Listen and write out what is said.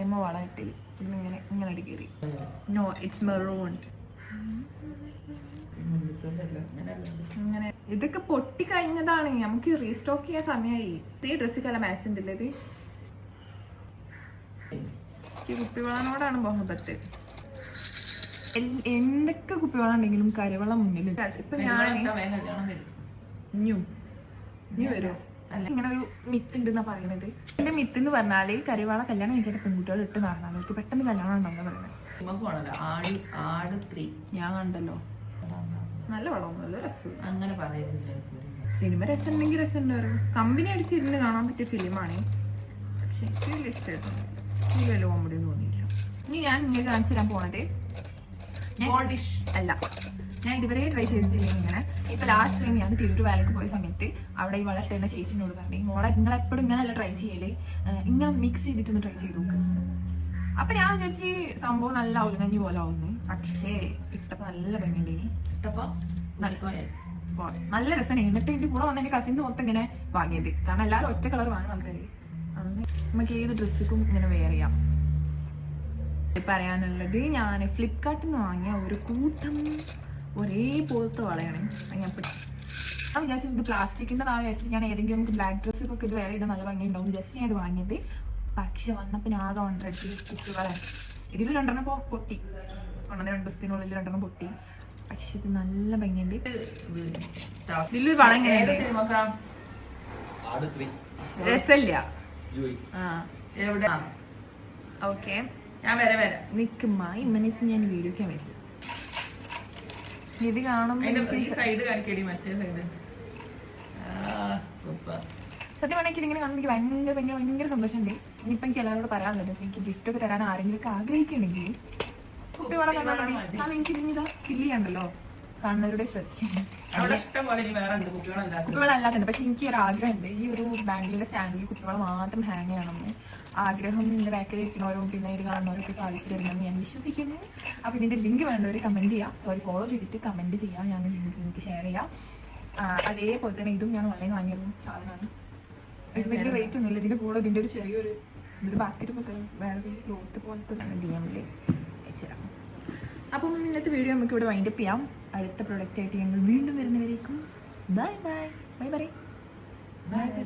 കൈമ വള കിട്ടി ഇങ്ങനെ ഇങ്ങനെ കയറി. No it's maroon. അങ്ങനെ ഇതൊക്കെ പൊട്ടി കഴിഞ്ഞതാണ്. നമുക്ക് റീസ്റ്റോക്ക് ചെയ്യാൻ സമയമായി. ഈ ഡ്രസ്സിക്കല്ല മാച്ച് ഉണ്ടല്ലേ ഇത്. ഈ കുപ്പിവെള്ളനോടാണ് ബഹുബത്ത്. എന്തൊക്കെ കുപ്പിവെള്ളം ഉണ്ടെങ്കിലും കരവെള്ളം മുന്നിൽ. ഇപ്പൊ ഞാൻ ഇനി വരുമോ? ഇങ്ങനെ ഒരു മിത്ത് ഉണ്ടെന്നാ പറയുന്നത്. എന്റെ മിത്ത് എന്ന് പറഞ്ഞാല് കരവാള കല്യാണം കഴിക്കാത്ത പെൺകുട്ടികൾ ഇട്ട് നടന്നാൽ അവർക്ക് പെട്ടെന്ന് കല്യാണം ഉണ്ടെന്ന് പറയുന്നത്. ഞാൻ കണ്ടല്ലോ, നല്ല പടം, നല്ല രസം. അങ്ങനെ പറയുന്നത് സിനിമ രസം ഉണ്ടെങ്കിൽ രസം ഉണ്ടാവും. കമ്പനി അടിച്ചിരുന്ന് കാണാൻ പറ്റിയ ഫിലിമാണ്. പക്ഷെ എനിക്ക് വലിയ ഇഷ്ടമായിരുന്നു. എനിക്ക് വലിയ കോമഡി തോന്നിയില്ല. ഇനി ഞാൻ ഇങ്ങനെ കാണിച്ചു തരാൻ പോണത് അല്ല, ഞാൻ ഇതുവരെ ട്രൈ ചെയ്തിട്ടില്ല ഇങ്ങനെ. ഇപ്പൊ ലാസ്റ്റ് ടൈം ഞാൻ തിരുവൂർ വാലയ്ക്ക് പോയ സമയത്ത് അവിടെ ഈ വളർത്തുന്ന ചേച്ചിനോട് പറഞ്ഞു, മോളെ നിങ്ങളെപ്പോഴും ഇങ്ങനെയല്ല ട്രൈ ചെയ്യല്, ഇങ്ങനെ മിക്സ് ചെയ്തിട്ടൊന്ന് ട്രൈ ചെയ്ത് നോക്ക്. അപ്പൊ ഞാൻ വിചാരിച്ച് സംഭവം നല്ല ഔലങ്ങി പോലെ ആവുന്നു. പക്ഷേ ഇട്ടപ്പോ നല്ല ഭംഗിയുണ്ട്. നല്ല രസമാണ്. എന്നിട്ട് എന്റെ കൂടെ വന്ന എന്റെ കസിൻസ് മൊത്തം ഇങ്ങനെ വാങ്ങിയത്. കാരണം എല്ലാവരും ഒറ്റ കളർ വാങ്ങുന്ന ആൾക്കാര്. അന്ന് നമുക്ക് ഏത് ഡ്രസ്സും ഇങ്ങനെ വെയർ ചെയ്യാം. പറയാനുള്ളത്, ഞാൻ ഫ്ലിപ്കാർട്ടിൽ നിന്ന് വാങ്ങിയ ഒരു കൂട്ടം ഒരേപോലത്തെ വളയാണ്. ഞാൻ വിചാരിച്ചു ഇത് പ്ലാസ്റ്റിക്കിന്റെ നാളെ വെച്ചിട്ട് ഞാൻ ഏതെങ്കിലും ബ്ലാക്ക് ഡ്രസ്സൊക്കെ ഇത് വേറെ ചെയ്താൽ നല്ല ഭംഗി ഉണ്ടാവും വിചാരിച്ചു ഞാൻ ഇത് വാങ്ങിയത്. പക്ഷെ വന്നപ്പോൾ ഞാൻ ആകെ 100 കുട്ടികളെ ഇതിൽ 2 പൊട്ടി. 1-2 ദിവസത്തിനുള്ളിൽ 2 പൊട്ടി. പക്ഷെ ഇത് നല്ല ഭംഗിയുണ്ട്. ഇതിലൊരു വളം എങ്ങനെയുണ്ട്? രസമില്ല. ഓക്കെ നിക്കുമ്മ ഇമ്മനേച്ച് ഞാൻ വീഡിയോക്കാൻ വരും. ഇത് കാണുമ്പോ സത്യം പറഞ്ഞാൽ ഇതിങ്ങനെ കാണുമ്പോൾ എനിക്ക് ഭയങ്കര ഭയങ്കര ഭയങ്കര സന്തോഷമുണ്ട്. ഇനിയിപ്പോൾ എനിക്ക് എല്ലാവരോട് പറയാനുള്ളത്, എനിക്ക് ഗിഫ്റ്റ് ഒക്കെ തരാൻ ആരെങ്കിലും ആഗ്രഹിക്കുന്നുണ്ടെങ്കിൽ കുട്ടികളെ കണ്ടാൽ മതി. കാരണം എനിക്ക് ഇതിന് ഫില്ല് ചെയ്യണ്ടല്ലോ, കാണുന്നവരുടെ കുട്ടികളല്ലാത്തുണ്ട്. പക്ഷെ എനിക്ക് ഒരു ആഗ്രഹമുണ്ട്, ഈ ഒരു ബാങ്കിലെ സ്റ്റാൻഡിൽ കുട്ടികളെ മാത്രം ഹാങ് ചെയ്യണമെന്ന് ആഗ്രഹം. ഇതിന്റെ ബാക്കിൽ ഇരിക്കുന്നവരും പിന്നെ ഇത് കാണുന്നവരൊക്കെ സാധിച്ചു തരുമെന്ന് ഞാൻ വിശ്വസിക്കുന്നു. അപ്പൊ ഇതിന്റെ ലിങ്ക് വേണ്ടവർ കമന്റ് ചെയ്യാം, ഫോളോ ചെയ്തിട്ട് കമന്റ് ചെയ്യാം. ഞാൻ ലിങ്ക് നിങ്ങൾക്ക് ഷെയർ ചെയ്യാം. അതേപോലെ തന്നെ ഇതും ഞാൻ ഓൺലൈൻ വാങ്ങിയൊരു സാധനമാണ്. ഇത് വലിയ റേറ്റ് ഒന്നുമില്ല. ഇതിന്റെ കൂടെ ഇതിന്റെ ഒരു ചെറിയൊരു ബാസ്ക്കറ്റ് പോലത്തെ വേറെ ക്ലോത്ത് പോലത്തെ DM-ൽ അയച്ചുതരാം. അപ്പം ഇന്നത്തെ വീഡിയോ നമുക്ക് ഇവിടെ വൈൻഡപ്പ് ചെയ്യാം. അടുത്ത പ്രൊഡക്റ്റ് ആയിട്ട് ഞങ്ങൾ വീണ്ടും വരുന്നവരേക്കും bye bye bye bye bye by.